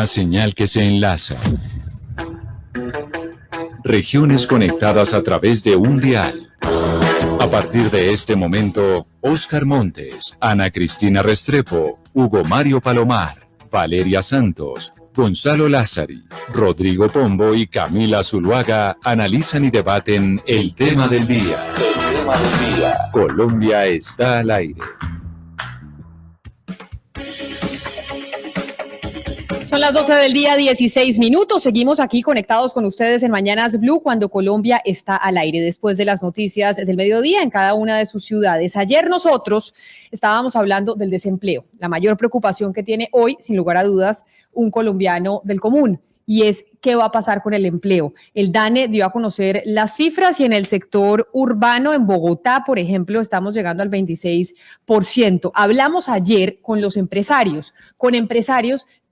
Una señal que se enlaza. Regiones conectadas a través de un dial. A partir de este momento, Óscar Montes, Ana Cristina Restrepo, Hugo Mario Palomar, Valeria Santos, Gonzalo Lázari, Rodrigo Pombo y Camila Zuluaga analizan y debaten el tema del día. El tema del día. Colombia está al aire. Son las 12 del día, 16 minutos. Seguimos aquí conectados con ustedes en Mañanas Blue cuando Colombia está al aire después de las noticias del mediodía en cada una de sus ciudades. Ayer nosotros estábamos hablando del desempleo, la mayor preocupación que tiene hoy, sin lugar a dudas, un colombiano del común. Y es qué va a pasar con el empleo. El DANE dio a conocer las cifras y en el sector urbano, en Bogotá, por ejemplo, estamos llegando al 26%. Hablamos ayer con los empresarios,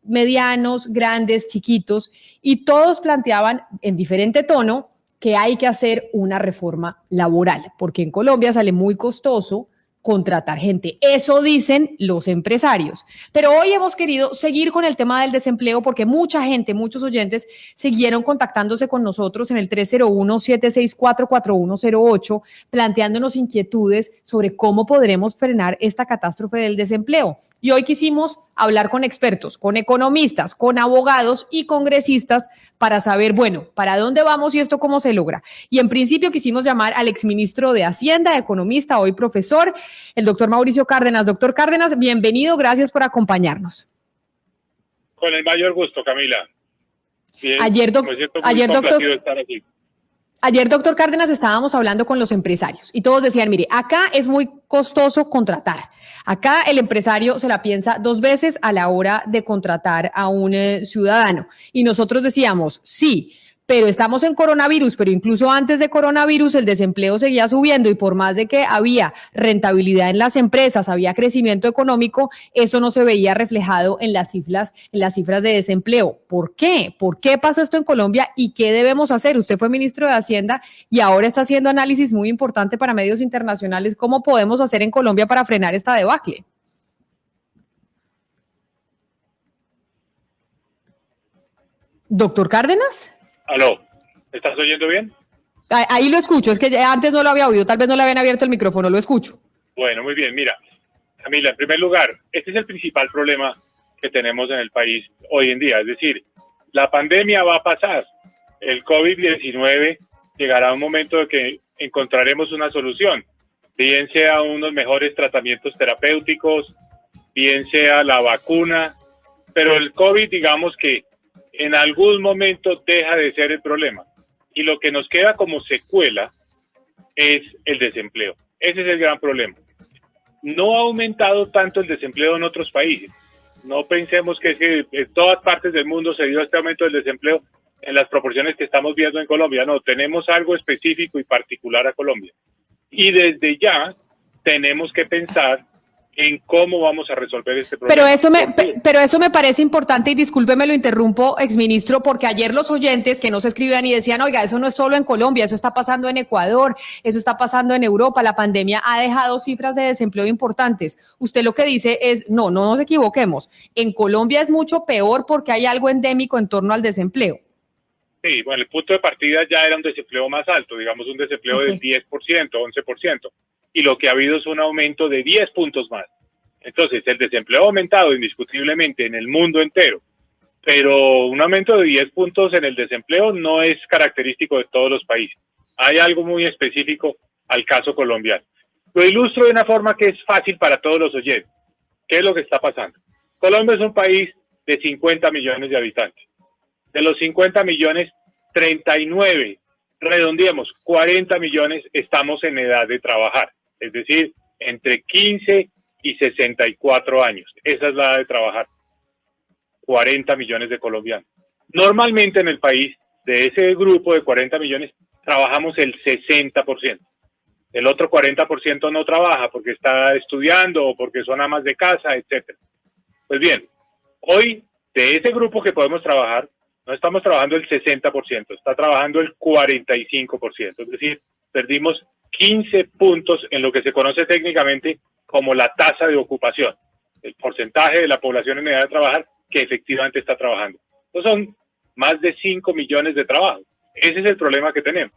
medianos, grandes, chiquitos, y todos planteaban en diferente tono que hay que hacer una reforma laboral, porque en Colombia sale muy costoso contratar gente. Eso dicen los empresarios. Pero hoy hemos querido seguir con el tema del desempleo porque mucha gente, muchos oyentes siguieron contactándose con nosotros en el 301-764-4108 planteándonos inquietudes sobre cómo podremos frenar esta catástrofe del desempleo. Y hoy quisimos hablar con expertos, con economistas, con abogados y congresistas para saber, bueno, ¿para dónde vamos y esto cómo se logra? Y en principio quisimos llamar al exministro de Hacienda, economista, hoy profesor, el doctor Mauricio Cárdenas. Doctor Cárdenas, bienvenido, gracias por acompañarnos. Con el mayor gusto, Camila. Bien, ayer, doctor Cárdenas, estábamos hablando con los empresarios y todos decían, mire, acá es muy costoso contratar. Acá el empresario se la piensa dos veces a la hora de contratar a un ciudadano. Y nosotros decíamos, sí, pero estamos en coronavirus, pero incluso antes de coronavirus el desempleo seguía subiendo y por más de que había rentabilidad en las empresas, había crecimiento económico, eso no se veía reflejado en las cifras de desempleo. ¿Por qué? ¿Por qué pasa esto en Colombia y qué debemos hacer? Usted fue ministro de Hacienda y ahora está haciendo análisis muy importante para medios internacionales. ¿Cómo podemos hacer en Colombia para frenar esta debacle? ¿Doctor Cárdenas? Aló, ¿me estás oyendo bien? Ahí lo escucho, es que antes no lo había oído, tal vez no le habían abierto el micrófono, lo escucho. Bueno, muy bien, mira, Camila, en primer lugar, este es el principal problema que tenemos en el país hoy en día, es decir, la pandemia va a pasar, el COVID-19 llegará a un momento de que encontraremos una solución, bien sea unos mejores tratamientos terapéuticos, bien sea la vacuna, pero el COVID, digamos que en algún momento deja de ser el problema y lo que nos queda como secuela es el desempleo. Ese es el gran problema. No ha aumentado tanto el desempleo en otros países. No pensemos que en todas partes del mundo se dio este aumento del desempleo en las proporciones que estamos viendo en Colombia. No, tenemos algo específico y particular a Colombia. Y desde ya tenemos que pensar en cómo vamos a resolver este problema. Pero eso me parece importante y discúlpeme, lo interrumpo, exministro, porque ayer los oyentes que nos escribían y decían, oiga, eso no es solo en Colombia, eso está pasando en Ecuador, eso está pasando en Europa, la pandemia ha dejado cifras de desempleo importantes. Usted lo que dice es, no nos equivoquemos, en Colombia es mucho peor porque hay algo endémico en torno al desempleo. Sí, bueno, el punto de partida ya era un desempleo más alto, digamos un desempleo del 10%, 11%. Y lo que ha habido es un aumento de 10 puntos más. Entonces, el desempleo ha aumentado indiscutiblemente en el mundo entero, pero un aumento de 10 puntos en el desempleo no es característico de todos los países. Hay algo muy específico al caso colombiano. Lo ilustro de una forma que es fácil para todos los oyentes. ¿Qué es lo que está pasando? Colombia es un país de 50 millones de habitantes. De los 50 millones, 39, redondeemos, 40 millones estamos en edad de trabajar. Es decir, entre 15 y 64 años. Esa es la edad de trabajar. 40 millones de colombianos. Normalmente en el país, de ese grupo de 40 millones, trabajamos el 60%. El otro 40% no trabaja porque está estudiando o porque son amas de casa, etc. Pues bien, hoy de ese grupo que podemos trabajar, no estamos trabajando el 60%, está trabajando el 45%. Es decir, perdimos 15 puntos en lo que se conoce técnicamente como la tasa de ocupación. El porcentaje de la población en edad de trabajar que efectivamente está trabajando. Entonces son más de 5 millones de trabajos. Ese es el problema que tenemos.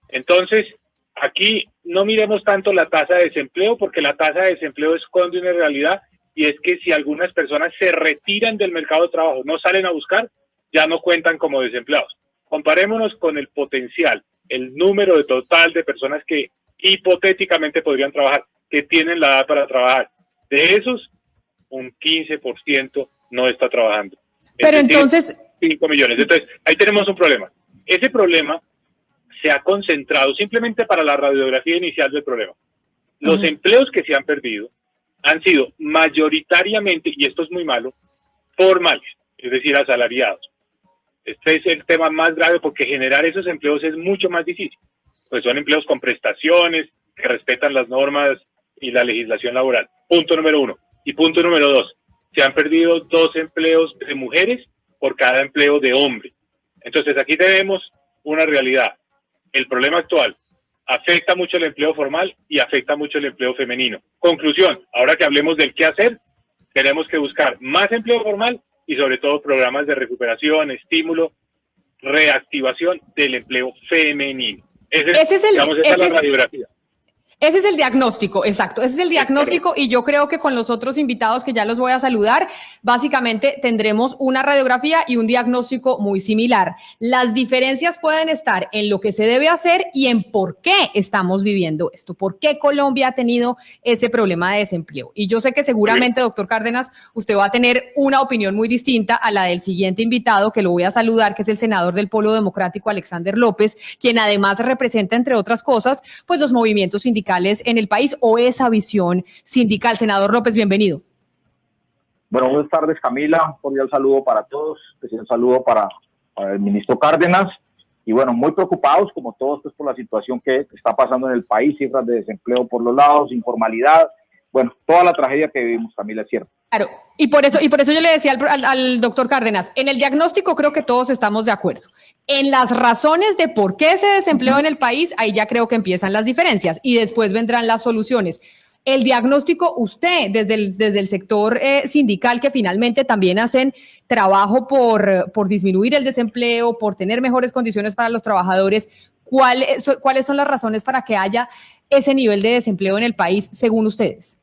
Entonces, aquí no miremos tanto la tasa de desempleo, porque la tasa de desempleo esconde una realidad, y es que si algunas personas se retiran del mercado de trabajo, no salen a buscar, ya no cuentan como desempleados. Comparémonos con el potencial, el número de total de personas que hipotéticamente podrían trabajar, que tienen la edad para trabajar. De esos, un 15% no está trabajando. Pero entonces... 5 millones. Entonces, ahí tenemos un problema. Ese problema se ha concentrado simplemente para la radiografía inicial del problema. Los empleos que se han perdido han sido mayoritariamente, y esto es muy malo, formales, es decir, asalariados. Este es el tema más grave, porque generar esos empleos es mucho más difícil. Pues son empleos con prestaciones, que respetan las normas y la legislación laboral. Punto número 1. Y punto número 2, se han perdido 2 empleos de mujeres por cada empleo de hombre. Entonces aquí tenemos una realidad. El problema actual afecta mucho el empleo formal y afecta mucho el empleo femenino. Conclusión, ahora que hablemos del qué hacer, tenemos que buscar más empleo formal y sobre todo programas de recuperación, estímulo, reactivación del empleo femenino. Esa es la radiografía. Ese es el diagnóstico, exacto, ese es el diagnóstico, y yo creo que con los otros invitados que ya los voy a saludar, básicamente tendremos una radiografía y un diagnóstico muy similar. Las diferencias pueden estar en lo que se debe hacer y en por qué estamos viviendo esto, por qué Colombia ha tenido ese problema de desempleo. Y yo sé que seguramente, doctor Cárdenas, usted va a tener una opinión muy distinta a la del siguiente invitado, que lo voy a saludar, que es el senador del Polo Democrático, Alexander López, quien además representa, entre otras cosas, pues los movimientos sindicales en el país, o esa visión sindical. Senador López, bienvenido. Bueno, buenas tardes, Camila. Un cordial saludo para todos. Un saludo para el ministro Cárdenas. Y bueno, muy preocupados, como todos, pues, por la situación que está pasando en el país, cifras de desempleo por los lados, informalidad. Bueno, toda la tragedia que vivimos, Camila, es cierto. Claro, y por eso yo le decía al doctor Cárdenas, en el diagnóstico creo que todos estamos de acuerdo. En las razones de por qué se desempleó en el país, ahí ya creo que empiezan las diferencias y después vendrán las soluciones. El diagnóstico, usted, desde el sector sindical, que finalmente también hacen trabajo por disminuir el desempleo, por tener mejores condiciones para los trabajadores, ¿cuáles son las razones para que haya ese nivel de desempleo en el país, según ustedes?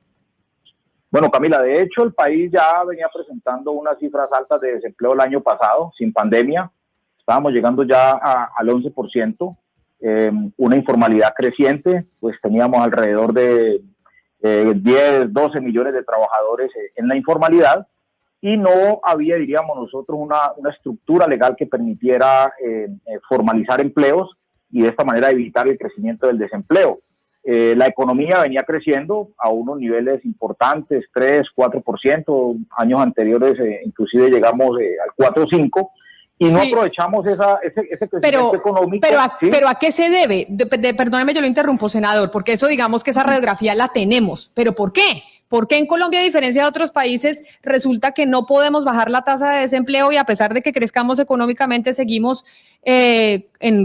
Bueno, Camila, de hecho el país ya venía presentando unas cifras altas de desempleo el año pasado, sin pandemia. Estábamos llegando ya al 11%, una informalidad creciente, pues teníamos alrededor de 10, 12 millones de trabajadores en la informalidad, y no había, diríamos nosotros, una estructura legal que permitiera formalizar empleos y de esta manera evitar el crecimiento del desempleo. La economía venía creciendo a unos niveles importantes, 3, 4%, años anteriores inclusive llegamos al 4 o 5%, y no aprovechamos ese crecimiento económico. Pero ¿a qué se debe? Perdóneme, yo lo interrumpo, senador, porque eso, digamos que esa radiografía la tenemos, pero ¿por qué? ¿Por qué en Colombia, a diferencia de otros países, resulta que no podemos bajar la tasa de desempleo y a pesar de que crezcamos económicamente seguimos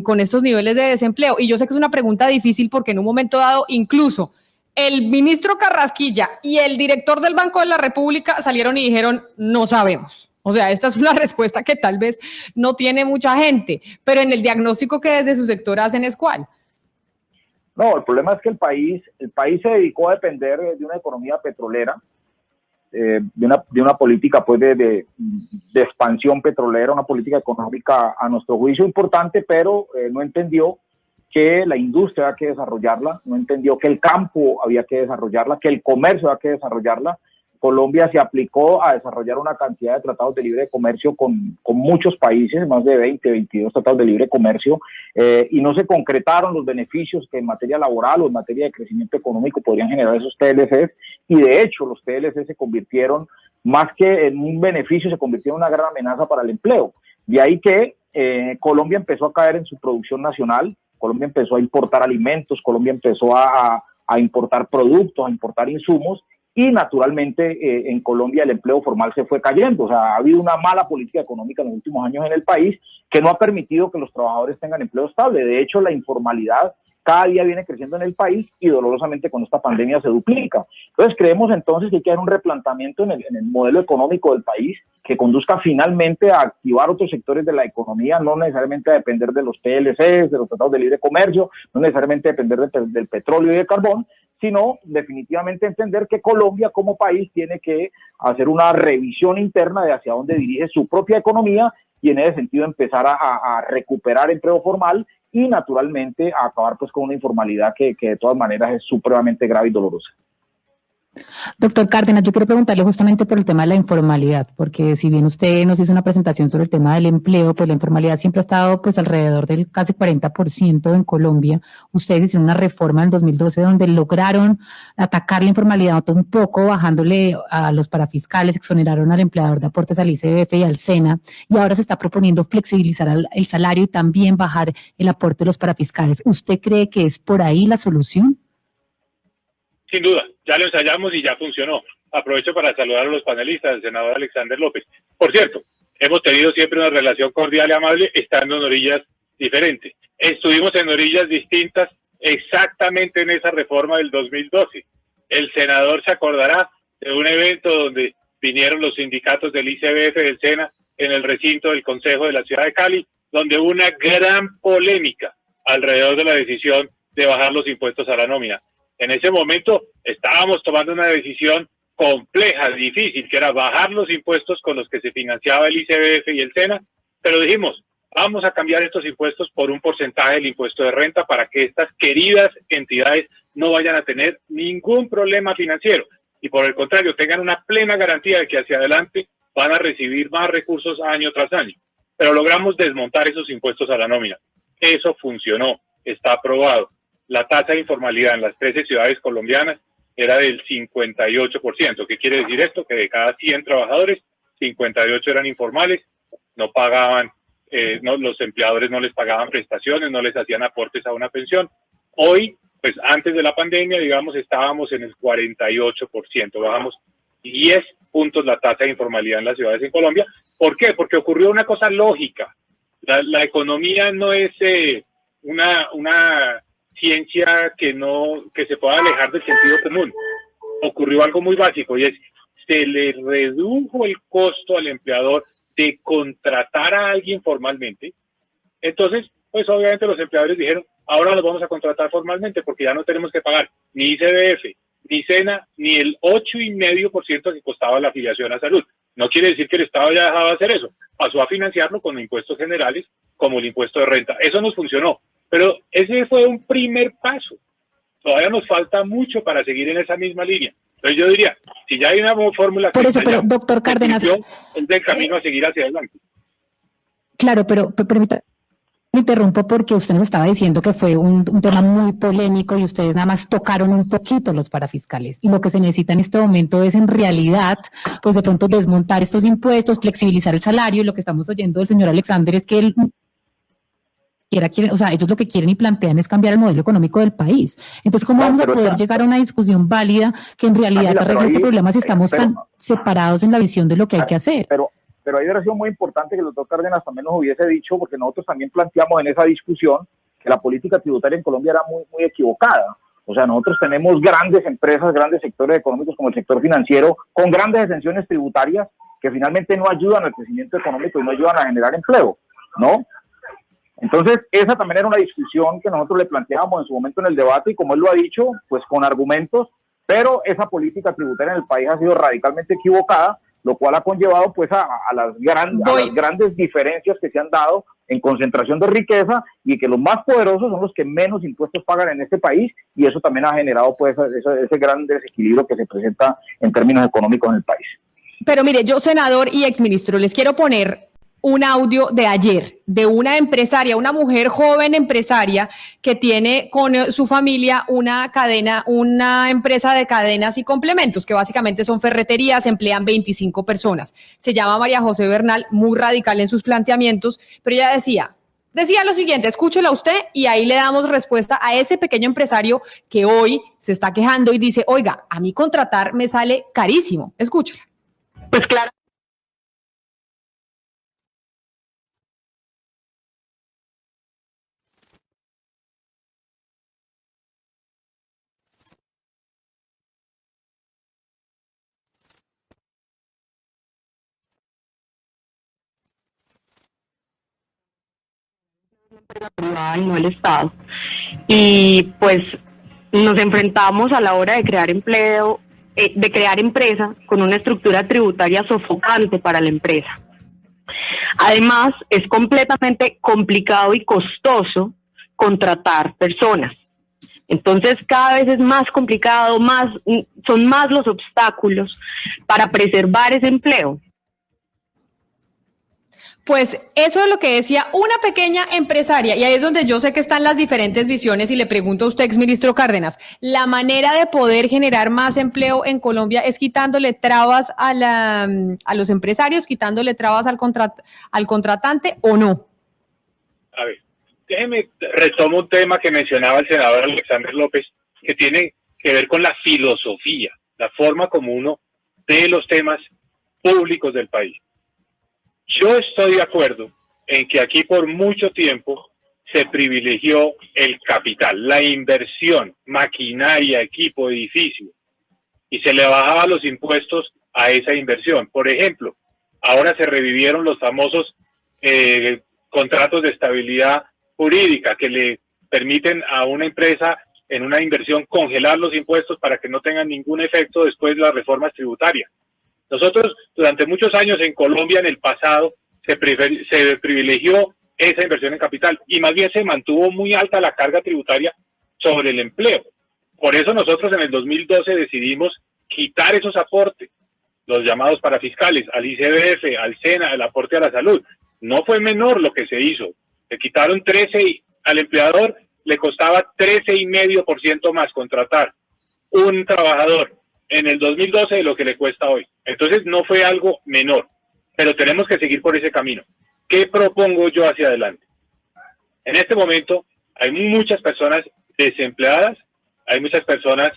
con estos niveles de desempleo? Y yo sé que es una pregunta difícil porque en un momento dado incluso el ministro Carrasquilla y el director del Banco de la República salieron y dijeron no sabemos. O sea, esta es una respuesta que tal vez no tiene mucha gente, pero en el diagnóstico que desde su sector hacen es ¿cuál? No, el problema es que el país se dedicó a depender de una economía petrolera, de una política pues de expansión petrolera, una política económica a nuestro juicio importante, pero no entendió que la industria había que desarrollarla, no entendió que el campo había que desarrollarla, que el comercio había que desarrollarla. Colombia se aplicó a desarrollar una cantidad de tratados de libre comercio con muchos países, más de 20, 22 tratados de libre comercio, y no se concretaron los beneficios que en materia laboral o en materia de crecimiento económico podrían generar esos TLCs, y de hecho los TLCs se convirtieron, más que en un beneficio, se convirtieron en una gran amenaza para el empleo. De ahí que Colombia empezó a caer en su producción nacional, Colombia empezó a importar alimentos, Colombia empezó a importar productos, a importar insumos, y naturalmente en Colombia el empleo formal se fue cayendo. O sea, ha habido una mala política económica en los últimos años en el país que no ha permitido que los trabajadores tengan empleo estable. De hecho, la informalidad cada día viene creciendo en el país y dolorosamente con esta pandemia se duplica. Entonces creemos entonces que hay que hacer un replanteamiento en el modelo económico del país que conduzca finalmente a activar otros sectores de la economía, no necesariamente a depender de los TLCs, de los tratados de libre comercio, no necesariamente depender del petróleo y del carbón, sino definitivamente entender que Colombia como país tiene que hacer una revisión interna de hacia dónde dirige su propia economía y en ese sentido empezar a recuperar empleo formal y naturalmente a acabar pues con una informalidad que de todas maneras es supremamente grave y dolorosa. Doctor Cárdenas, yo quiero preguntarle justamente por el tema de la informalidad, porque si bien usted nos hizo una presentación sobre el tema del empleo, pues la informalidad siempre ha estado pues alrededor del casi 40% en Colombia. Ustedes hicieron una reforma en 2012 donde lograron atacar la informalidad un poco, bajándole a los parafiscales, exoneraron al empleador de aportes al ICBF y al SENA, y ahora se está proponiendo flexibilizar el salario y también bajar el aporte de los parafiscales. ¿Usted cree que es por ahí la solución? Sin duda, ya lo ensayamos y ya funcionó. Aprovecho para saludar a los panelistas, el senador Alexander López. Por cierto, hemos tenido siempre una relación cordial y amable, estando en orillas diferentes. Estuvimos en orillas distintas exactamente en esa reforma del 2012. El senador se acordará de un evento donde vinieron los sindicatos del ICBF, del SENA, en el recinto del Consejo de la Ciudad de Cali, donde hubo una gran polémica alrededor de la decisión de bajar los impuestos a la nómina. En ese momento estábamos tomando una decisión compleja, difícil, que era bajar los impuestos con los que se financiaba el ICBF y el SENA, pero dijimos, vamos a cambiar estos impuestos por un porcentaje del impuesto de renta para que estas queridas entidades no vayan a tener ningún problema financiero y por el contrario tengan una plena garantía de que hacia adelante van a recibir más recursos año tras año. Pero logramos desmontar esos impuestos a la nómina. Eso funcionó, está aprobado. La tasa de informalidad en las 13 ciudades colombianas era del 58%. ¿Qué quiere decir esto? Que de cada 100 trabajadores, 58 eran informales, no pagaban, los empleadores no les pagaban prestaciones, no les hacían aportes a una pensión. Hoy, pues antes de la pandemia, digamos, estábamos en el 48%, bajamos 10 puntos la tasa de informalidad en las ciudades en Colombia. ¿Por qué? Porque ocurrió una cosa lógica. La economía no es una ciencia que se pueda alejar del sentido común. Ocurrió algo muy básico y es, se le redujo el costo al empleador de contratar a alguien formalmente. Entonces, pues obviamente los empleadores dijeron, ahora los vamos a contratar formalmente porque ya no tenemos que pagar ni ICBF, ni SENA, ni el 8,5% que costaba la afiliación a salud. No quiere decir que el Estado ya dejaba de hacer eso. Pasó a financiarlo con impuestos generales como el impuesto de renta. Eso nos funcionó. Pero ese fue un primer paso. Todavía nos falta mucho para seguir en esa misma línea. Entonces yo diría, si ya hay una fórmula... Por eso, pero doctor Cárdenas... Es del camino a seguir hacia adelante. Claro, pero permítame, me interrumpo porque usted nos estaba diciendo que fue un tema muy polémico y ustedes nada más tocaron un poquito los parafiscales. Y lo que se necesita en este momento es en realidad, pues de pronto desmontar estos impuestos, flexibilizar el salario. Y lo que estamos oyendo del señor Alexander es que él... o sea, ellos lo que quieren y plantean es cambiar el modelo económico del país. Entonces, ¿cómo vamos a poder llegar a una discusión válida que en realidad arregle este problema si estamos tan separados en la visión de lo que hay que hacer? Pero ahí hubiera sido muy importante que el doctor Cárdenas también nos hubiese dicho, porque nosotros también planteamos en esa discusión que la política tributaria en Colombia era muy, muy equivocada. O sea, nosotros tenemos grandes empresas, grandes sectores económicos como el sector financiero, con grandes exenciones tributarias que finalmente no ayudan al crecimiento económico y no ayudan a generar empleo, ¿no? Entonces, esa también era una discusión que nosotros le planteábamos en su momento en el debate y como él lo ha dicho, pues con argumentos, pero esa política tributaria en el país ha sido radicalmente equivocada, lo cual ha conllevado pues a las grandes diferencias que se han dado en concentración de riqueza y que los más poderosos son los que menos impuestos pagan en este país y eso también ha generado pues ese gran desequilibrio que se presenta en términos económicos en el país. Pero mire, yo senador y exministro, les quiero poner un audio de ayer de una empresaria, una mujer joven empresaria que tiene con su familia una cadena, una empresa de cadenas y complementos que básicamente son ferreterías, emplean 25 personas. Se llama María José Bernal, muy radical en sus planteamientos, pero ella decía lo siguiente, escúchela usted y ahí le damos respuesta a ese pequeño empresario que hoy se está quejando y dice, oiga, a mí contratar me sale carísimo. Escúchela. Pues claro. privada y no el Estado. Y pues nos enfrentamos a la hora de crear empleo, de crear empresa con una estructura tributaria sofocante para la empresa. Además, es completamente complicado y costoso contratar personas. Entonces, cada vez es más complicado, son más los obstáculos para preservar ese empleo. Pues eso es lo que decía una pequeña empresaria, y ahí es donde yo sé que están las diferentes visiones, y le pregunto a usted, exministro Cárdenas, ¿la manera de poder generar más empleo en Colombia es quitándole trabas a los empresarios, quitándole trabas al contratante o no? A ver, déjeme retomo un tema que mencionaba el senador Alexander López, que tiene que ver con la filosofía, la forma como uno ve los temas públicos del país. Yo estoy de acuerdo en que aquí por mucho tiempo se privilegió el capital, la inversión, maquinaria, equipo, edificio, y se le bajaba los impuestos a esa inversión. Por ejemplo, ahora se revivieron los famosos contratos de estabilidad jurídica que le permiten a una empresa en una inversión congelar los impuestos para que no tengan ningún efecto después de las reformas tributarias. Nosotros durante muchos años en Colombia, en el pasado, se privilegió esa inversión en capital y más bien se mantuvo muy alta la carga tributaria sobre el empleo. Por eso nosotros en el 2012 decidimos quitar esos aportes, los llamados parafiscales, al ICBF, al SENA, el aporte a la salud. No fue menor lo que se hizo. Le quitaron 13, al empleador le costaba 13,5% más contratar un trabajador en el 2012 de lo que le cuesta hoy. Entonces no fue algo menor, pero tenemos que seguir por ese camino. ¿Qué propongo yo hacia adelante? En este momento hay muchas personas desempleadas, hay muchas personas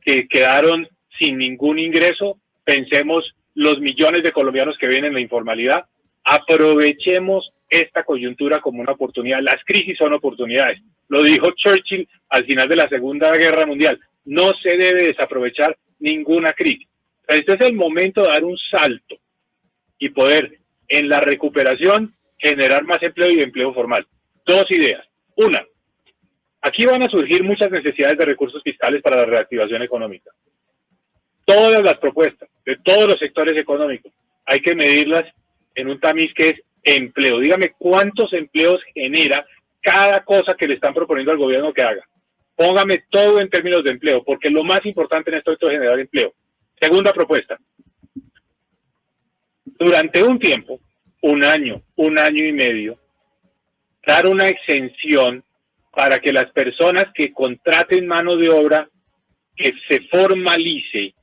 que quedaron sin ningún ingreso. Pensemos los millones de colombianos que viven en la informalidad. Aprovechemos esta coyuntura como una oportunidad. Las crisis son oportunidades. Lo dijo Churchill al final de la Segunda Guerra Mundial. No se debe desaprovechar ninguna crisis. Este es el momento de dar un salto y poder en la recuperación generar más empleo y empleo formal. Dos ideas. Una, aquí van a surgir muchas necesidades de recursos fiscales para la reactivación económica. Todas las propuestas de todos los sectores económicos hay que medirlas en un tamiz que es empleo. Dígame cuántos empleos genera cada cosa que le están proponiendo al gobierno que haga. Póngame todo en términos de empleo, porque lo más importante en esto es generar empleo. Segunda propuesta. Durante un tiempo, un año y medio, dar una exención para que las personas que contraten mano de obra, que se formalice,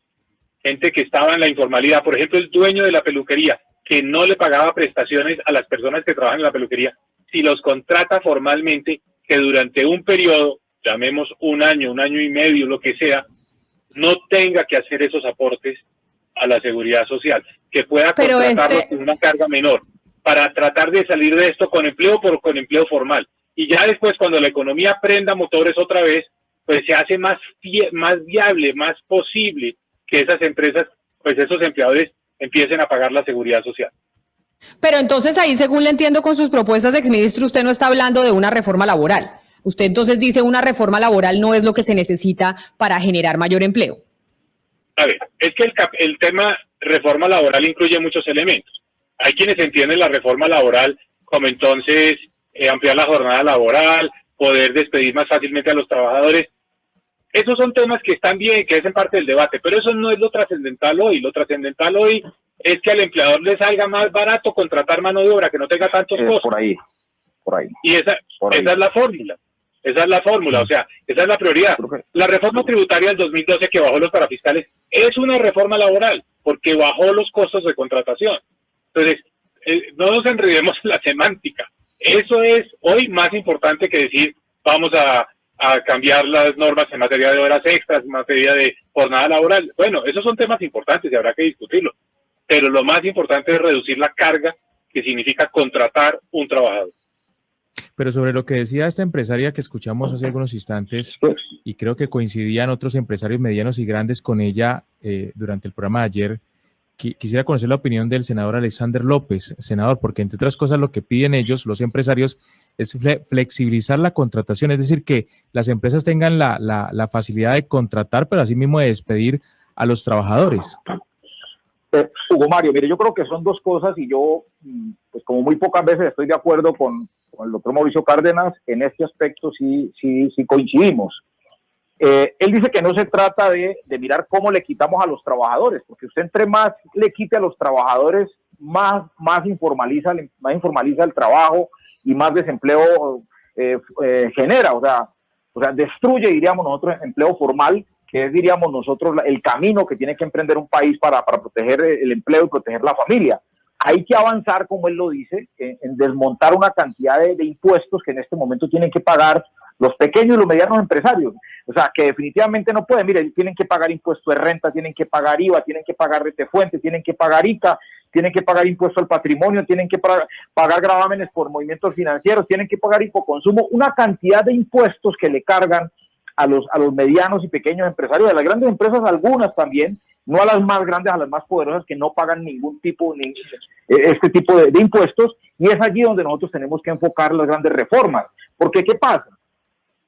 gente que estaba en la informalidad, por ejemplo, el dueño de la peluquería, que no le pagaba prestaciones a las personas que trabajan en la peluquería, si los contrata formalmente, que durante un periodo, llamemos un año y medio, lo que sea, no tenga que hacer esos aportes a la seguridad social, que pueda contratarlos con una carga menor, para tratar de salir de esto con empleo con empleo formal. Y ya después, cuando la economía prenda motores otra vez, pues se hace más viable, más posible que esas empresas, pues esos empleadores empiecen a pagar la seguridad social. Pero entonces ahí, según le entiendo con sus propuestas, exministro, usted no está hablando de una reforma laboral. Usted entonces dice una reforma laboral no es lo que se necesita para generar mayor empleo. A ver, es que el tema reforma laboral incluye muchos elementos. Hay quienes entienden la reforma laboral como entonces ampliar la jornada laboral, poder despedir más fácilmente a los trabajadores. Esos son temas que están bien, que hacen parte del debate, pero eso no es lo trascendental hoy. Lo trascendental hoy es que al empleador le salga más barato contratar mano de obra, que no tenga tantos costos. Por ahí. Y esa es la fórmula. Esa es la fórmula, o sea, esa es la prioridad. La reforma tributaria del 2012 que bajó los parafiscales es una reforma laboral, porque bajó los costos de contratación. Entonces, no nos enredemos en la semántica. Eso es hoy más importante que decir, vamos a cambiar las normas en materia de horas extras, en materia de jornada laboral. Bueno, esos son temas importantes y habrá que discutirlos. Pero lo más importante es reducir la carga que significa contratar un trabajador. Pero sobre lo que decía esta empresaria que escuchamos hace algunos instantes, y creo que coincidían otros empresarios medianos y grandes con ella durante el programa de ayer, quisiera conocer la opinión del senador Alexander López, senador, porque entre otras cosas lo que piden ellos, los empresarios, es flexibilizar la contratación, es decir, que las empresas tengan la facilidad de contratar, pero asimismo de despedir a los trabajadores. Hugo Mario, mire, yo creo que son dos cosas y yo, pues como muy pocas veces estoy de acuerdo con el doctor Mauricio Cárdenas, en este aspecto sí coincidimos. Él dice que no se trata de mirar cómo le quitamos a los trabajadores, porque usted entre más le quite a los trabajadores, más informaliza el trabajo y más desempleo genera, o sea, destruye, diríamos nosotros, el empleo formal, que es, diríamos nosotros, el camino que tiene que emprender un país para proteger el empleo y proteger la familia. Hay que avanzar, como él lo dice, en desmontar una cantidad de impuestos que en este momento tienen que pagar los pequeños y los medianos empresarios. O sea, que definitivamente no pueden. Mire, tienen que pagar impuesto de renta, tienen que pagar IVA, tienen que pagar retefuente, tienen que pagar ICA, tienen que pagar impuesto al patrimonio, tienen que pagar gravámenes por movimientos financieros, tienen que pagar hipoconsumo, una cantidad de impuestos que le cargan a los medianos y pequeños empresarios, a las grandes empresas algunas también, no a las más grandes, a las más poderosas que no pagan ningún tipo, este tipo de impuestos, y es allí donde nosotros tenemos que enfocar las grandes reformas. Porque, ¿qué pasa?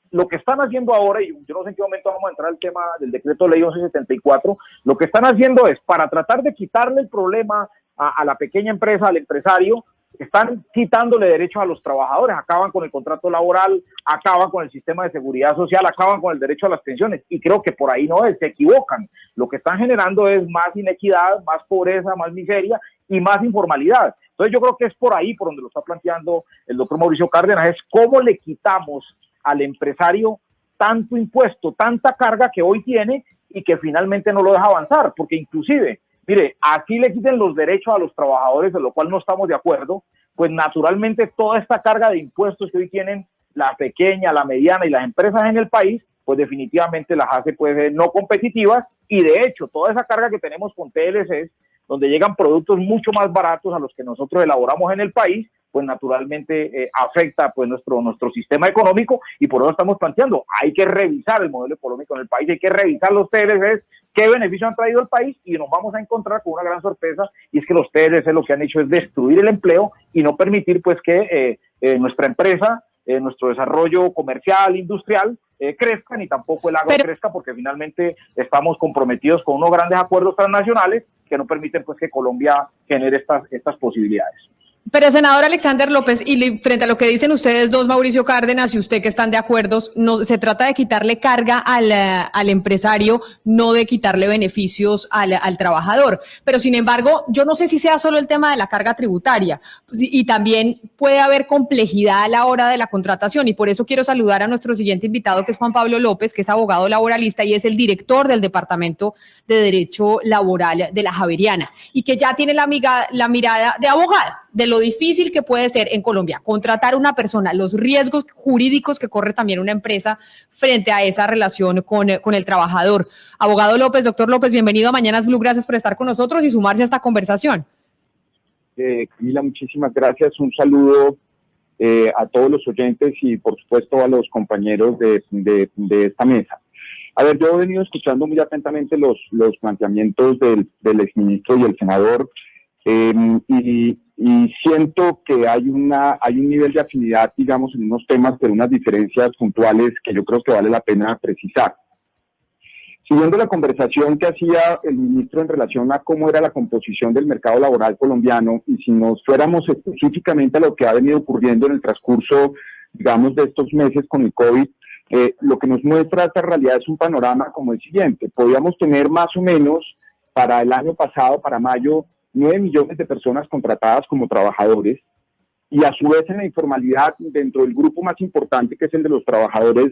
Lo que están haciendo ahora, y yo no sé en qué momento vamos a entrar al tema del decreto de ley 1174, lo que están haciendo es, para tratar de quitarle el problema a la pequeña empresa, al empresario, están quitándole derechos a los trabajadores, acaban con el contrato laboral, acaban con el sistema de seguridad social, acaban con el derecho a las pensiones, y creo que por ahí no es, se equivocan. Lo que están generando es más inequidad, más pobreza, más miseria y más informalidad. Entonces yo creo que es por ahí por donde lo está planteando el doctor Mauricio Cárdenas, es cómo le quitamos al empresario tanto impuesto, tanta carga que hoy tiene y que finalmente no lo deja avanzar, porque inclusive, mire, así le quiten los derechos a los trabajadores, de lo cual no estamos de acuerdo, pues naturalmente toda esta carga de impuestos que hoy tienen la pequeña, la mediana y las empresas en el país, pues definitivamente las hace pues no competitivas, y de hecho toda esa carga que tenemos con TLCs, donde llegan productos mucho más baratos a los que nosotros elaboramos en el país, pues naturalmente afecta pues nuestro sistema económico, y por eso estamos planteando, hay que revisar el modelo económico en el país, hay que revisar los TLCs, qué beneficio han traído al país, y nos vamos a encontrar con una gran sorpresa, y es que los TLC lo que han hecho es destruir el empleo y no permitir pues que nuestra empresa, nuestro desarrollo comercial, industrial, crezca, ni tampoco el agro crezca, porque finalmente estamos comprometidos con unos grandes acuerdos transnacionales que no permiten pues que Colombia genere estas posibilidades. Pero, senador Alexander López, y frente a lo que dicen ustedes dos, Mauricio Cárdenas y usted, que están de acuerdo, no se trata de quitarle carga al empresario, no de quitarle beneficios al trabajador. Pero, sin embargo, yo no sé si sea solo el tema de la carga tributaria, pues, y también puede haber complejidad a la hora de la contratación, y por eso quiero saludar a nuestro siguiente invitado, que es Juan Pablo López, que es abogado laboralista y es el director del Departamento de Derecho Laboral de la Javeriana, y que ya tiene la mirada de abogada de lo difícil que puede ser en Colombia contratar a una persona, los riesgos jurídicos que corre también una empresa frente a esa relación con el trabajador. Abogado López, doctor López, bienvenido a Mañanas Blue, gracias por estar con nosotros y sumarse a esta conversación. Camila, muchísimas gracias, un saludo a todos los oyentes y por supuesto a los compañeros de esta mesa. A ver, yo he venido escuchando muy atentamente los planteamientos del exministro y el senador, y siento que hay un nivel de afinidad, digamos, en unos temas, pero unas diferencias puntuales que yo creo que vale la pena precisar. Siguiendo la conversación que hacía el ministro en relación a cómo era la composición del mercado laboral colombiano, y si nos fuéramos específicamente a lo que ha venido ocurriendo en el transcurso, digamos, de estos meses con el COVID, lo que nos muestra esta realidad es un panorama como el siguiente. Podíamos tener más o menos para el año pasado, para mayo, 9 millones de personas contratadas como trabajadores, y a su vez en la informalidad, dentro del grupo más importante, que es el de los trabajadores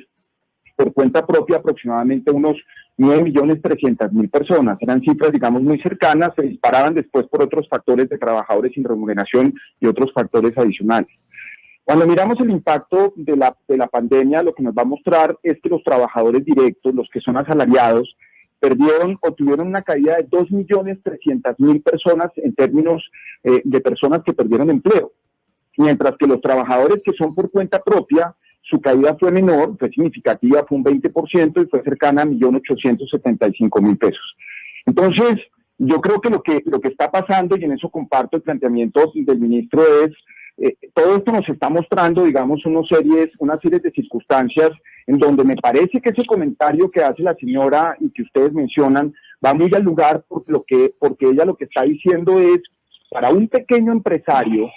por cuenta propia, aproximadamente unos 9.300.000 personas. Eran cifras, digamos, muy cercanas, se disparaban después por otros factores de trabajadores sin remuneración y otros factores adicionales. Cuando miramos el impacto de la pandemia, lo que nos va a mostrar es que los trabajadores directos, los que son asalariados, perdieron o tuvieron una caída de 2.300.000 personas en términos de personas que perdieron empleo, mientras que los trabajadores que son por cuenta propia, su caída fue menor, fue significativa, fue un 20% y fue cercana a 1.875.000 pesos. Entonces, Yo creo que lo que está pasando, y en eso comparto el planteamiento del ministro, es todo esto nos está mostrando, digamos, una serie de circunstancias en donde me parece que ese comentario que hace la señora y que ustedes mencionan va muy al lugar porque ella lo que está diciendo es, para un pequeño empresario,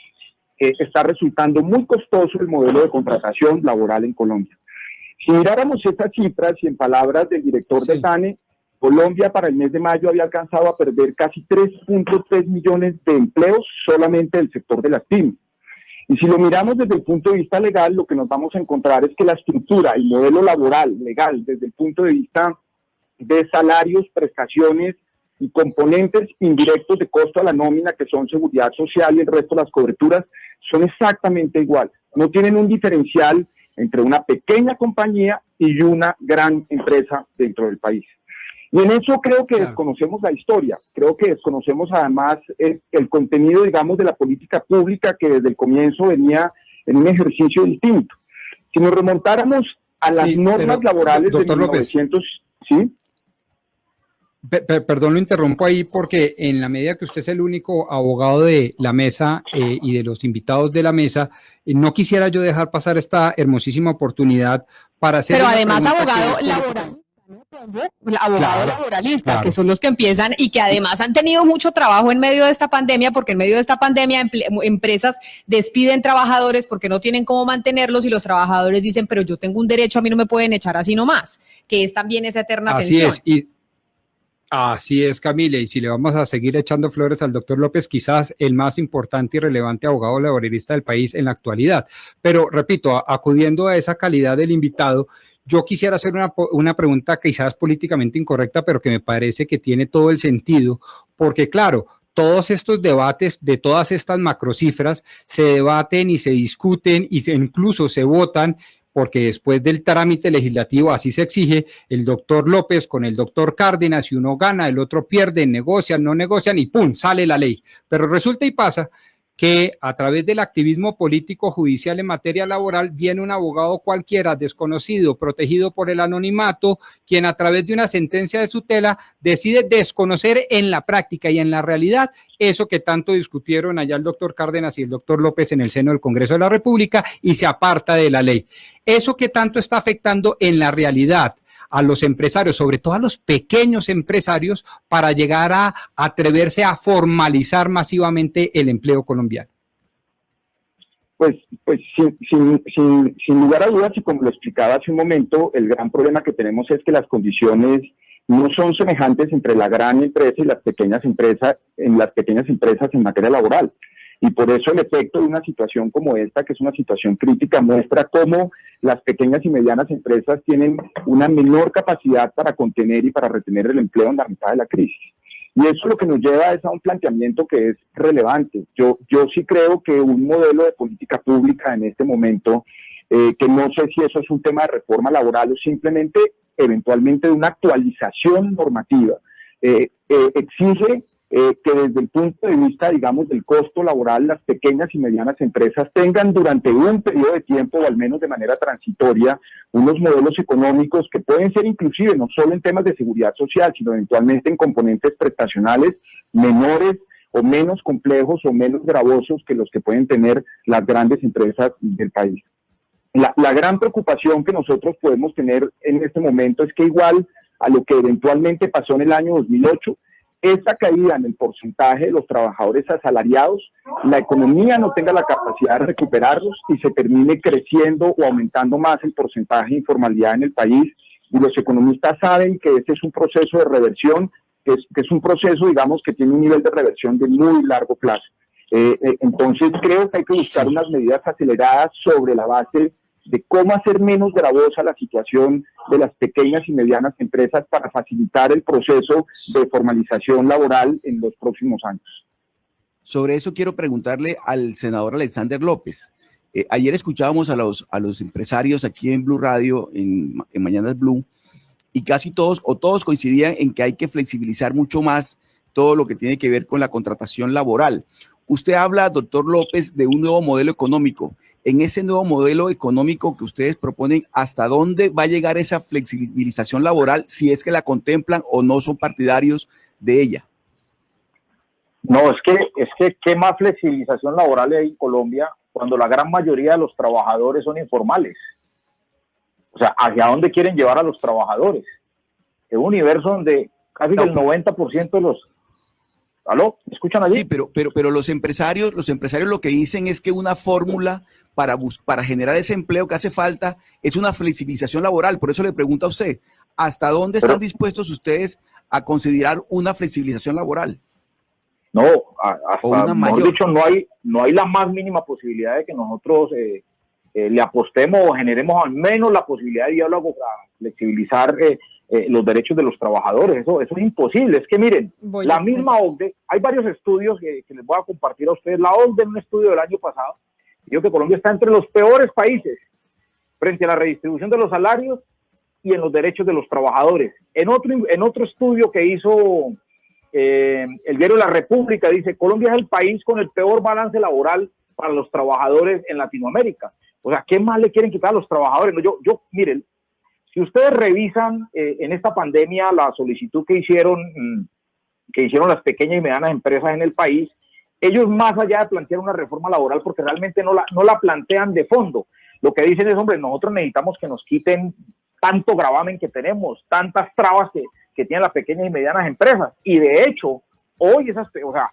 está resultando muy costoso el modelo de contratación laboral en Colombia. Si miráramos estas cifras y en palabras del director de TANE, Colombia para el mes de mayo había alcanzado a perder casi 3.3 millones de empleos solamente del sector de las pymes. Y si lo miramos desde el punto de vista legal, lo que nos vamos a encontrar es que la estructura, el modelo laboral, legal, desde el punto de vista de salarios, prestaciones y componentes indirectos de costo a la nómina, que son seguridad social y el resto de las coberturas, son exactamente iguales. No tienen un diferencial entre una pequeña compañía y una gran empresa dentro del país. Y en eso creo que desconocemos la historia, creo que desconocemos además el contenido, digamos, de la política pública que desde el comienzo venía en un ejercicio distinto. Si nos remontáramos a las normas laborales de 1900, ¿sí? Perdón, lo interrumpo ahí porque en la medida que usted es el único abogado de la mesa y de los invitados de la mesa, no quisiera yo dejar pasar esta hermosísima oportunidad para hacer... Pero además abogado laboral. Abogado laboralista, que son los que empiezan y que además han tenido mucho trabajo en medio de esta pandemia, porque en medio de esta pandemia empresas despiden trabajadores porque no tienen cómo mantenerlos y los trabajadores dicen, pero yo tengo un derecho, a mí no me pueden echar así nomás, que es también esa eterna tensión. Así es, Camila, y si le vamos a seguir echando flores al doctor López, quizás el más importante y relevante abogado laboralista del país en la actualidad. Pero, repito, acudiendo a esa calidad del invitado, yo quisiera hacer una pregunta quizás políticamente incorrecta, pero que me parece que tiene todo el sentido, porque claro, todos estos debates de todas estas macrocifras se debaten y se discuten y incluso se votan, porque después del trámite legislativo, así se exige, el doctor López con el doctor Cárdenas, y uno gana, el otro pierde, negocian, no negocian y ¡pum!, sale la ley. Pero resulta y pasa que a través del activismo político judicial en materia laboral viene un abogado cualquiera, desconocido, protegido por el anonimato, quien a través de una sentencia de tutela decide desconocer en la práctica y en la realidad eso que tanto discutieron allá el doctor Cárdenas y el doctor López en el seno del Congreso de la República, y se aparta de la ley. Eso que tanto está afectando en la realidad a los empresarios, sobre todo a los pequeños empresarios, para llegar a atreverse a formalizar masivamente el empleo colombiano. Pues sin lugar a dudas, y como lo explicaba hace un momento, el gran problema que tenemos es que las condiciones no son semejantes entre la gran empresa y las pequeñas empresas en materia laboral. Y por eso el efecto de una situación como esta, que es una situación crítica, muestra cómo las pequeñas y medianas empresas tienen una menor capacidad para contener y para retener el empleo en la mitad de la crisis. Y eso lo que nos lleva es a un planteamiento que es relevante. Yo sí creo que un modelo de política pública en este momento, que no sé si eso es un tema de reforma laboral o simplemente eventualmente de una actualización normativa, exige que desde el punto de vista, digamos, del costo laboral, las pequeñas y medianas empresas tengan durante un periodo de tiempo, o al menos de manera transitoria, unos modelos económicos que pueden ser inclusive no solo en temas de seguridad social, sino eventualmente en componentes prestacionales menores o menos complejos o menos gravosos que los que pueden tener las grandes empresas del país. La gran preocupación que nosotros podemos tener en este momento es que, igual a lo que eventualmente pasó en el año 2008, esta caída en el porcentaje de los trabajadores asalariados, la economía no tenga la capacidad de recuperarlos y se termine creciendo o aumentando más el porcentaje de informalidad en el país. Y los economistas saben que este es un proceso de reversión, que es un proceso, digamos, que tiene un nivel de reversión de muy largo plazo. Entonces creo que hay que buscar unas medidas aceleradas sobre la base de cómo hacer menos gravosa la situación de las pequeñas y medianas empresas para facilitar el proceso de formalización laboral en los próximos años. Sobre eso quiero preguntarle al senador Alexander López. Ayer escuchábamos a los empresarios aquí en Blue Radio, en Mañanas Blue, y casi todos coincidían en que hay que flexibilizar mucho más todo lo que tiene que ver con la contratación laboral. Usted habla, doctor López, de un nuevo modelo económico. En ese nuevo modelo económico que ustedes proponen, ¿hasta dónde va a llegar esa flexibilización laboral, si es que la contemplan o no son partidarios de ella? No, es que qué más flexibilización laboral hay en Colombia cuando la gran mayoría de los trabajadores son informales. O sea, ¿hacia dónde quieren llevar a los trabajadores? Es un universo donde casi el 90% de los... ¿Aló? ¿Me escuchan allí? Sí, pero los empresarios lo que dicen es que una fórmula para generar ese empleo que hace falta es una flexibilización laboral. Por eso le pregunto a usted, ¿hasta dónde están dispuestos ustedes a considerar una flexibilización laboral? No, hasta, mejor dicho, no hay la más mínima posibilidad de que nosotros le apostemos o generemos al menos la posibilidad de diálogo para flexibilizar los derechos de los trabajadores. Eso es imposible. Es que miren, la misma OCDE, hay varios estudios que les voy a compartir a ustedes. La OCDE, en un estudio del año pasado, dijo que Colombia está entre los peores países frente a la redistribución de los salarios y en los derechos de los trabajadores. En otro estudio que hizo el diario La República, dice: Colombia es el país con el peor balance laboral para los trabajadores en Latinoamérica. O sea, ¿qué más le quieren quitar a los trabajadores? Miren, si ustedes revisan en esta pandemia la solicitud que hicieron las pequeñas y medianas empresas en el país, ellos, más allá de plantear una reforma laboral, porque realmente no la plantean de fondo, lo que dicen es: hombre, nosotros necesitamos que nos quiten tanto gravamen que tenemos, tantas trabas que tienen las pequeñas y medianas empresas. Y de hecho, hoy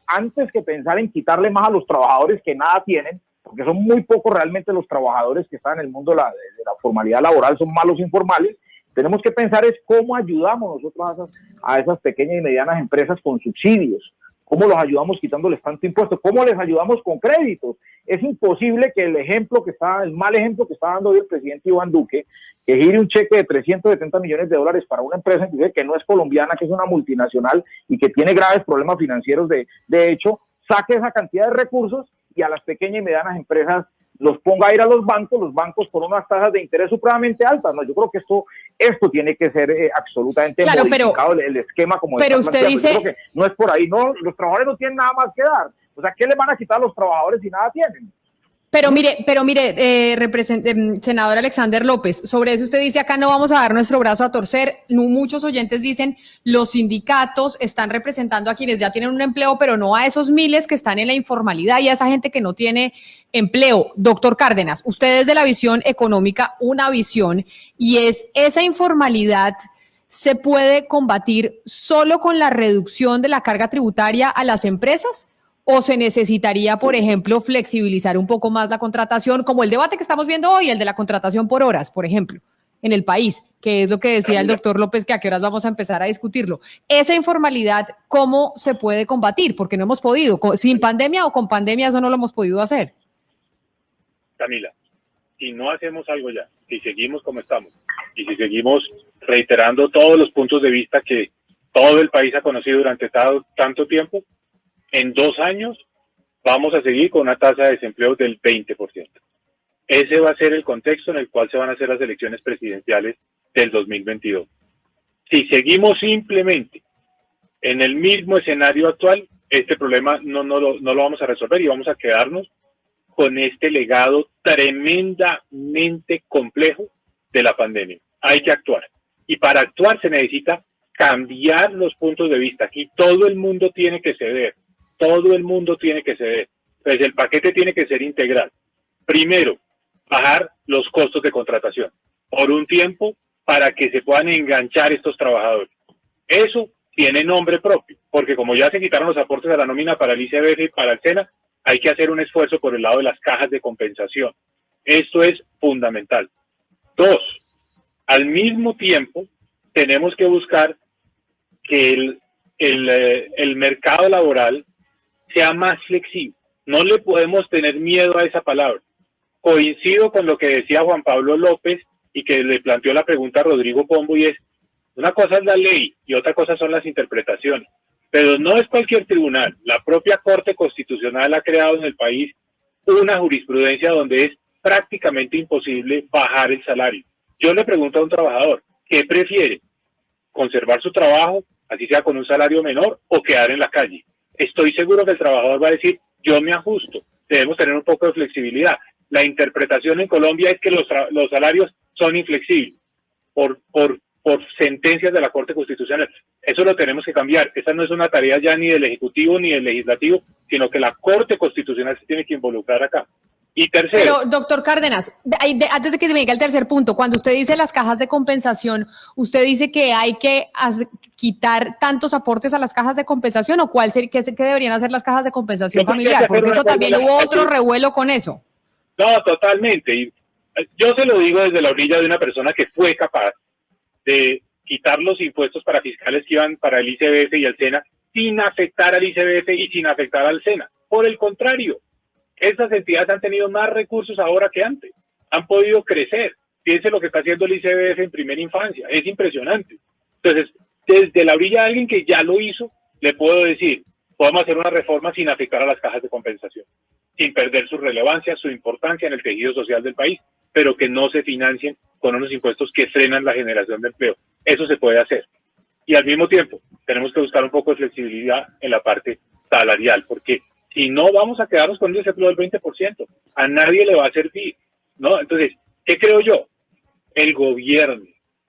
antes que pensar en quitarle más a los trabajadores que nada tienen, porque son muy pocos realmente los trabajadores que están en el mundo de la formalidad laboral, son malos informales, tenemos que pensar es cómo ayudamos nosotros a esas pequeñas y medianas empresas con subsidios, cómo los ayudamos quitándoles tanto impuesto, cómo les ayudamos con créditos. Es imposible que el mal ejemplo que está dando hoy el presidente Iván Duque, que gire un cheque de 370 millones de dólares para una empresa que no es colombiana, que es una multinacional y que tiene graves problemas financieros, de hecho, saque esa cantidad de recursos y a las pequeñas y medianas empresas los ponga a ir a los bancos por unas tasas de interés supremamente altas. No, yo creo que esto tiene que ser absolutamente modificado, el esquema como está usted planteado. dice, yo creo que no es por ahí, no, los trabajadores no tienen nada más que dar. O sea, ¿qué le van a quitar a los trabajadores si nada tienen? Pero mire, senador Alexander López, sobre eso usted dice: acá no vamos a dar nuestro brazo a torcer. Muchos oyentes dicen: los sindicatos están representando a quienes ya tienen un empleo, pero no a esos miles que están en la informalidad y a esa gente que no tiene empleo. Doctor Cárdenas, usted desde la visión económica, una visión, y es: esa informalidad se puede combatir solo con la reducción de la carga tributaria a las empresas, ¿o se necesitaría, por ejemplo, flexibilizar un poco más la contratación, como el debate que estamos viendo hoy, el de la contratación por horas, por ejemplo, en el país, que es lo que decía el doctor López, que a qué horas vamos a empezar a discutirlo? Esa informalidad, ¿cómo se puede combatir? Porque no hemos podido, sin pandemia o con pandemia, eso no lo hemos podido hacer. Camila, si no hacemos algo ya, si seguimos como estamos, y si seguimos reiterando todos los puntos de vista que todo el país ha conocido durante tanto tiempo, en 2 años vamos a seguir con una tasa de desempleo del 20%. Ese va a ser el contexto en el cual se van a hacer las elecciones presidenciales del 2022. Si seguimos simplemente en el mismo escenario actual, este problema no lo vamos a resolver y vamos a quedarnos con este legado tremendamente complejo de la pandemia. Hay que actuar. Y para actuar se necesita cambiar los puntos de vista. Aquí todo el mundo tiene que ceder. Todo el mundo tiene que ceder. Pues el paquete tiene que ser integral. Primero, bajar los costos de contratación por un tiempo para que se puedan enganchar estos trabajadores. Eso tiene nombre propio, porque como ya se quitaron los aportes a la nómina para el ICBF y para el SENA, hay que hacer un esfuerzo por el lado de las cajas de compensación. Esto es fundamental. 2, al mismo tiempo, tenemos que buscar que el mercado laboral sea más flexible. No le podemos tener miedo a esa palabra. Coincido con lo que decía Juan Pablo López y que le planteó la pregunta a Rodrigo Pombo, y es: una cosa es la ley y otra cosa son las interpretaciones. Pero no es cualquier tribunal. La propia Corte Constitucional ha creado en el país una jurisprudencia donde es prácticamente imposible bajar el salario. Yo le pregunto a un trabajador: ¿qué prefiere? ¿Conservar su trabajo, así sea con un salario menor, o quedar en la calle? Estoy seguro que el trabajador va a decir: yo me ajusto. Debemos tener un poco de flexibilidad. La interpretación en Colombia es que los salarios son inflexibles por por sentencias de la Corte Constitucional. Eso lo tenemos que cambiar. Esa no es una tarea ya ni del Ejecutivo ni del Legislativo, sino que la Corte Constitucional se tiene que involucrar acá. Y tercero. Pero, doctor Cárdenas, antes de que me diga el tercer punto, cuando usted dice las cajas de compensación, ¿usted dice que hay que quitar tantos aportes a las cajas de compensación o qué deberían hacer las cajas de compensación familiar? Porque eso también hubo otro revuelo con eso. No, totalmente. Y yo se lo digo desde la orilla de una persona que fue capaz de quitar los impuestos para fiscales que iban para el ICBF y el SENA sin afectar al ICBF y sin afectar al SENA. Por el contrario, esas entidades han tenido más recursos ahora que antes, han podido crecer. Piense lo que está haciendo el ICBF en primera infancia, es impresionante. Entonces, desde la orilla de alguien que ya lo hizo, le puedo decir, podemos hacer una reforma sin afectar a las cajas de compensación, sin perder su relevancia, su importancia en el tejido social del país, pero que no se financien con unos impuestos que frenan la generación de empleo. Eso se puede hacer. Y al mismo tiempo, tenemos que buscar un poco de flexibilidad en la parte salarial, porque si no, vamos a quedarnos con un desempleo del 20%. A nadie le va a servir, ¿no? Entonces, ¿qué creo yo? El gobierno,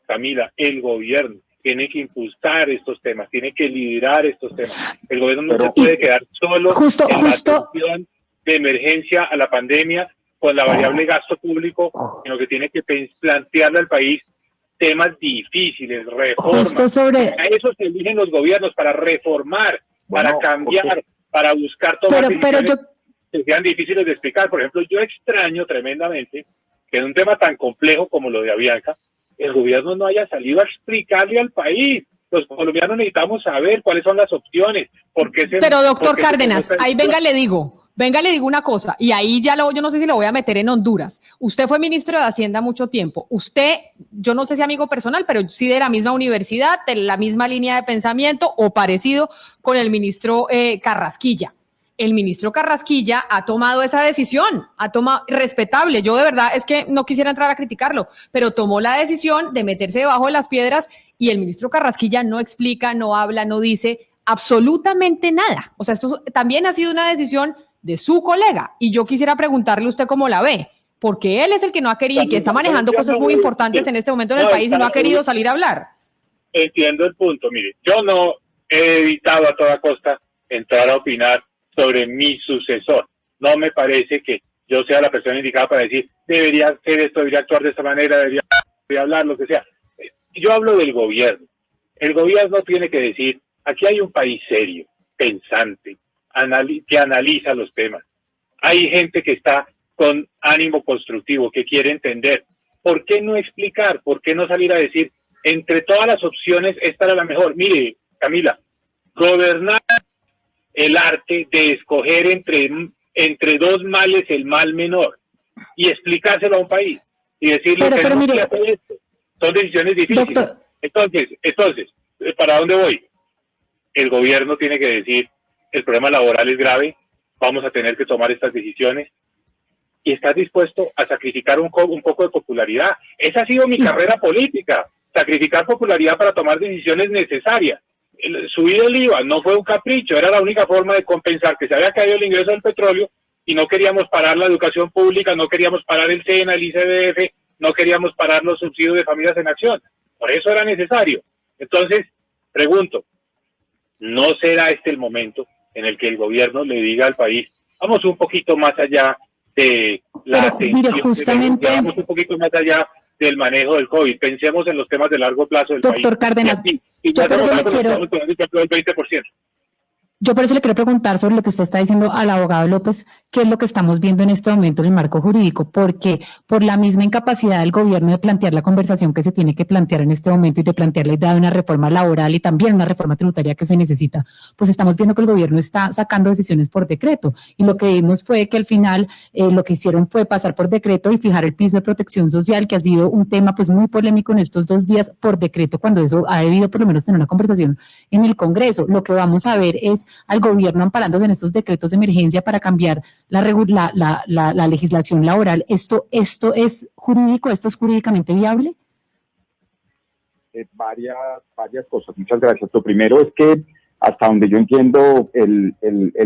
Camila, el gobierno tiene que impulsar estos temas, tiene que liderar estos temas. El gobierno no se puede quedar solo en la atención de emergencia a la pandemia con la variable gasto público, sino que tiene que plantearle al país temas difíciles, reformas. A eso se eligen los gobiernos, para reformar, para cambiar, para buscar todas las decisiones que sean difíciles de explicar. Por ejemplo, yo extraño tremendamente que en un tema tan complejo como lo de Avianca, el gobierno no haya salido a explicarle al país. Los colombianos necesitamos saber cuáles son las opciones. Pero doctor Cárdenas, ahí venga le digo una cosa, y ahí yo no sé si lo voy a meter en Honduras. Usted fue ministro de Hacienda mucho tiempo. Usted, yo no sé si amigo personal, pero sí de la misma universidad, de la misma línea de pensamiento o parecido con el ministro Carrasquilla. El ministro Carrasquilla ha tomado esa decisión, respetable. Yo de verdad es que no quisiera entrar a criticarlo, pero tomó la decisión de meterse debajo de las piedras y el ministro Carrasquilla no explica, no habla, no dice absolutamente nada. O sea, esto también ha sido una decisión de su colega y yo quisiera preguntarle a usted cómo la ve, porque él es el que no ha querido y que está manejando cosas muy importantes en este momento en el país y no ha querido salir a hablar. Entiendo el punto. Mire, yo no he evitado a toda costa entrar a opinar sobre mi sucesor. No me parece que yo sea la persona indicada para decir debería hacer esto, debería actuar de esta manera, debería hablar, lo que sea. Yo hablo del gobierno. El gobierno tiene que decir, aquí hay un país serio, pensante, que analiza los temas. Hay gente que está con ánimo constructivo, que quiere entender. ¿Por qué no explicar? ¿Por qué no salir a decir, entre todas las opciones, esta era la mejor? Mire, Camila, gobernar el arte de escoger entre dos males el mal menor y explicárselo a un país y decirle que no se hace esto. Son decisiones difíciles. Doctor. Entonces, ¿para dónde voy? El gobierno tiene que decir, el problema laboral es grave, vamos a tener que tomar estas decisiones, y estás dispuesto a sacrificar un poco de popularidad. Esa ha sido mi carrera política, sacrificar popularidad para tomar decisiones necesarias. Subir el IVA no fue un capricho, era la única forma de compensar que se había caído el ingreso del petróleo y no queríamos parar la educación pública, no queríamos parar el SENA, el ICBF, no queríamos parar los subsidios de familias en acción. Por eso era necesario. Entonces, pregunto, ¿no será este el momento en el que el gobierno le diga al país, vamos un poquito más allá de la atención, vamos un poquito más allá del manejo del COVID, pensemos en los temas de largo plazo del país? Doctor Cárdenas, yo por eso le quiero preguntar sobre lo que usted está diciendo al abogado López, qué es lo que estamos viendo en este momento en el marco jurídico, porque por la misma incapacidad del gobierno de plantear la conversación que se tiene que plantear en este momento y de plantear la idea de una reforma laboral y también una reforma tributaria que se necesita, pues estamos viendo que el gobierno está sacando decisiones por decreto y lo que vimos fue que al final lo que hicieron fue pasar por decreto y fijar el piso de protección social, que ha sido un tema pues muy polémico en estos 2 días por decreto, cuando eso ha debido por lo menos tener una conversación en el Congreso. Lo que vamos a ver es al gobierno amparándose en estos decretos de emergencia para cambiar la legislación laboral. ¿Esto es jurídico? ¿Esto es jurídicamente viable? Varias cosas. Muchas gracias. Lo primero es que, hasta donde yo entiendo, el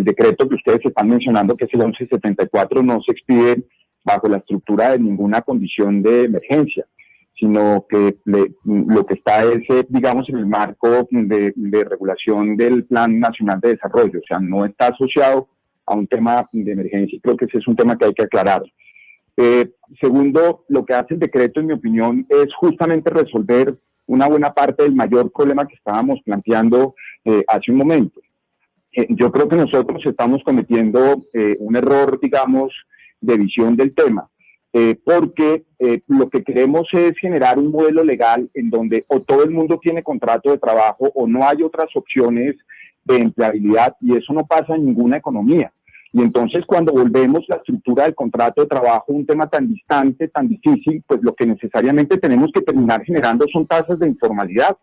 decreto que ustedes están mencionando, que es el 1174, no se expide bajo la estructura de ninguna condición de emergencia, sino que lo que está es, digamos, en el marco de regulación del Plan Nacional de Desarrollo, o sea, no está asociado a un tema de emergencia. Creo que ese es un tema que hay que aclarar. Segundo, lo que hace el decreto, en mi opinión, es justamente resolver una buena parte del mayor problema que estábamos planteando hace un momento. Yo creo que nosotros estamos cometiendo un error, digamos, de visión del tema. Porque lo que queremos es generar un modelo legal en donde o todo el mundo tiene contrato de trabajo o no hay otras opciones de empleabilidad, y eso no pasa en ninguna economía. Y entonces cuando volvemos la estructura del contrato de trabajo un tema tan distante, tan difícil, pues lo que necesariamente tenemos que terminar generando son tasas de informalidad.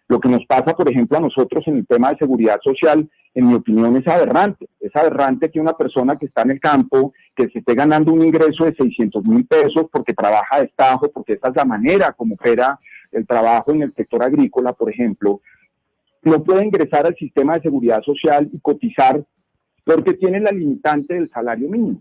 Lo que nos pasa, por ejemplo, a nosotros en el tema de seguridad social, en mi opinión, es aberrante. Es aberrante que una persona que está en el campo, que se esté ganando un ingreso de 600.000 pesos porque trabaja a destajo, porque esa es la manera como opera el trabajo en el sector agrícola, por ejemplo, no puede ingresar al sistema de seguridad social y cotizar porque tiene la limitante del salario mínimo.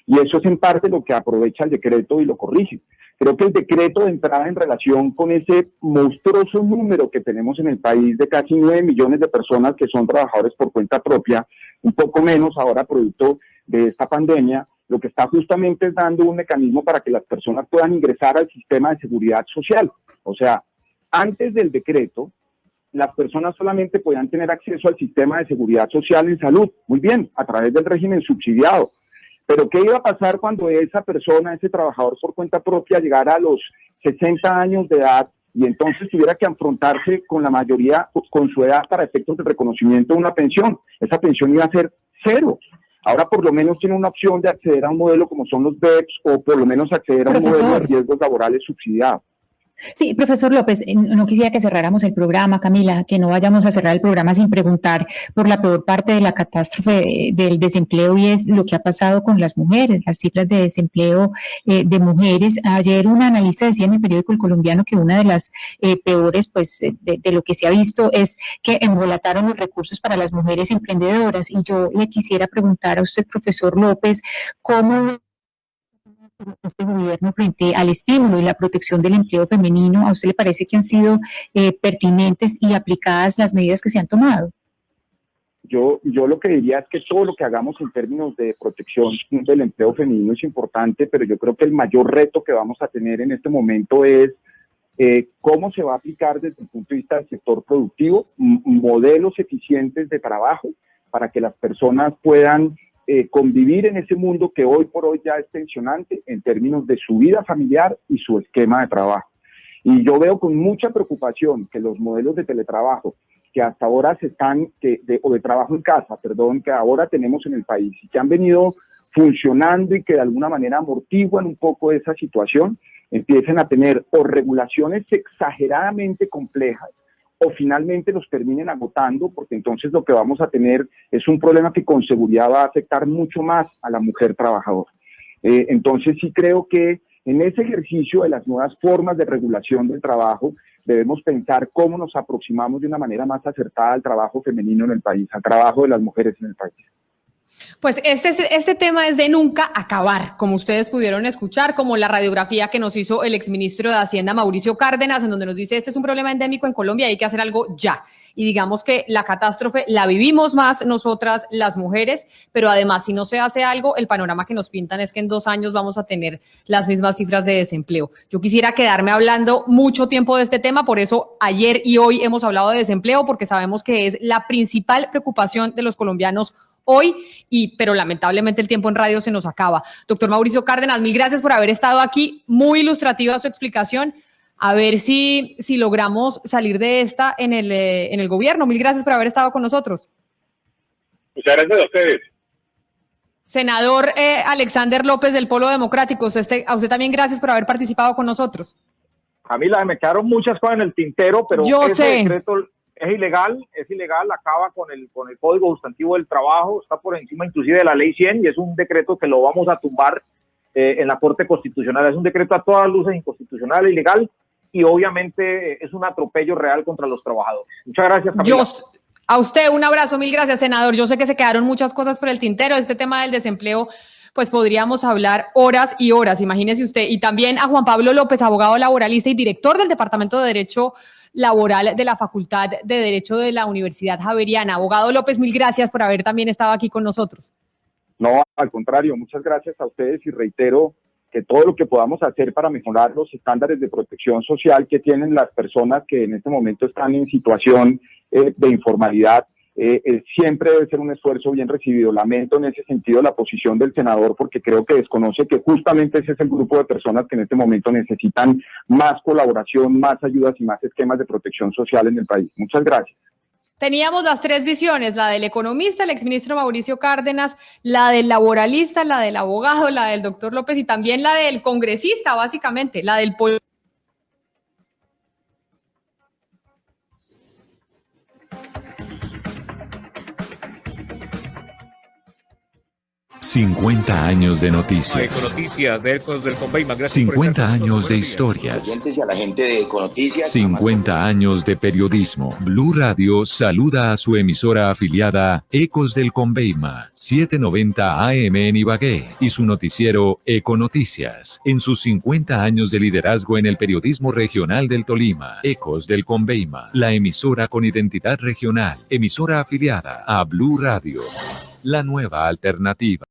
Y eso es en parte lo que aprovecha el decreto y lo corrige. Creo que el decreto, de entrada, en relación con ese monstruoso número que tenemos en el país de casi 9 millones de personas que son trabajadores por cuenta propia, un poco menos ahora producto de esta pandemia, lo que está justamente es dando un mecanismo para que las personas puedan ingresar al sistema de seguridad social. O sea, antes del decreto, las personas solamente podían tener acceso al sistema de seguridad social en salud, muy bien, a través del régimen subsidiado. Pero ¿qué iba a pasar cuando esa persona, ese trabajador por cuenta propia, llegara a los 60 años de edad y entonces tuviera que afrontarse con la mayoría, con su edad para efectos de reconocimiento de una pensión? Esa pensión iba a ser cero. Ahora por lo menos tiene una opción de acceder a un modelo como son los BEPS, o por lo menos acceder a un modelo de riesgos laborales subsidiado. Sí, profesor López, no quisiera que cerráramos el programa, Camila, que no vayamos a cerrar el programa sin preguntar por la peor parte de la catástrofe del desempleo, y es lo que ha pasado con las mujeres, las cifras de desempleo de mujeres. Ayer un analista decía en el periódico El Colombiano que una de las peores, pues, de lo que se ha visto es que embolataron los recursos para las mujeres emprendedoras. Y yo le quisiera preguntar a usted, profesor López, ¿cómo este gobierno frente al estímulo y la protección del empleo femenino? ¿A usted le parece que han sido pertinentes y aplicadas las medidas que se han tomado? Yo lo que diría es que todo lo que hagamos en términos de protección del empleo femenino es importante, pero yo creo que el mayor reto que vamos a tener en este momento es cómo se va a aplicar desde el punto de vista del sector productivo modelos eficientes de trabajo para que las personas puedan convivir en ese mundo que hoy por hoy ya es tensionante en términos de su vida familiar y su esquema de trabajo. Y yo veo con mucha preocupación que los modelos de teletrabajo que hasta ahora o de trabajo en casa, perdón, que ahora tenemos en el país y que han venido funcionando y que de alguna manera amortiguan un poco esa situación, empiecen a tener o regulaciones exageradamente complejas, o finalmente los terminen agotando, porque entonces lo que vamos a tener es un problema que con seguridad va a afectar mucho más a la mujer trabajadora. Entonces sí creo que en ese ejercicio de las nuevas formas de regulación del trabajo debemos pensar cómo nos aproximamos de una manera más acertada al trabajo femenino en el país, al trabajo de las mujeres en el país. Pues este tema es de nunca acabar, como ustedes pudieron escuchar, como la radiografía que nos hizo el exministro de Hacienda, Mauricio Cárdenas, en donde nos dice, este es un problema endémico en Colombia y hay que hacer algo ya. Y digamos que la catástrofe la vivimos más nosotras, las mujeres, pero además, si no se hace algo, el panorama que nos pintan es que en 2 años vamos a tener las mismas cifras de desempleo. Yo quisiera quedarme hablando mucho tiempo de este tema, por eso ayer y hoy hemos hablado de desempleo, porque sabemos que es la principal preocupación de los colombianos hoy, pero lamentablemente el tiempo en radio se nos acaba. Doctor Mauricio Cárdenas, mil gracias por haber estado aquí, muy ilustrativa su explicación. A ver si logramos salir de esta en el gobierno. Mil gracias por haber estado con nosotros. Muchas gracias a ustedes. Senador Alexander López del Polo Democrático, a usted también gracias por haber participado con nosotros. Camila, me quedaron muchas cosas en el tintero, pero ese decreto es ilegal, acaba con el Código Sustantivo del Trabajo, está por encima inclusive de la Ley 100 y es un decreto que lo vamos a tumbar en la Corte Constitucional. Es un decreto a todas luces inconstitucional, ilegal, y obviamente es un atropello real contra los trabajadores. Muchas gracias, Camila. A usted un abrazo, mil gracias, senador. Yo sé que se quedaron muchas cosas por el tintero. Este tema del desempleo pues podríamos hablar horas y horas, imagínese usted. Y también a Juan Pablo López, abogado laboralista y director del Departamento de Derecho Laboral de la Facultad de Derecho de la Universidad Javeriana. Abogado López, mil gracias por haber también estado aquí con nosotros. No, al contrario, muchas gracias a ustedes y reitero que todo lo que podamos hacer para mejorar los estándares de protección social que tienen las personas que en este momento están en situación de informalidad, siempre debe ser un esfuerzo bien recibido. Lamento en ese sentido la posición del senador porque creo que desconoce que justamente ese es el grupo de personas que en este momento necesitan más colaboración, más ayudas y más esquemas de protección social en el país. Muchas gracias. Teníamos las tres visiones, la del economista, el exministro Mauricio Cárdenas, la del laboralista, la del abogado, la del doctor López y también la del congresista, básicamente, la del 50 años de noticias. Econoticias de Ecos del Conveima. 50 años de historias. Y a la gente de Econoticias. 50 años de periodismo. Blue Radio saluda a su emisora afiliada Ecos del Conveima, 790 AM en Ibagué, y su noticiero Econoticias. En sus 50 años de liderazgo en el periodismo regional del Tolima, Ecos del Conveima, la emisora con identidad regional, emisora afiliada a Blue Radio, la nueva alternativa.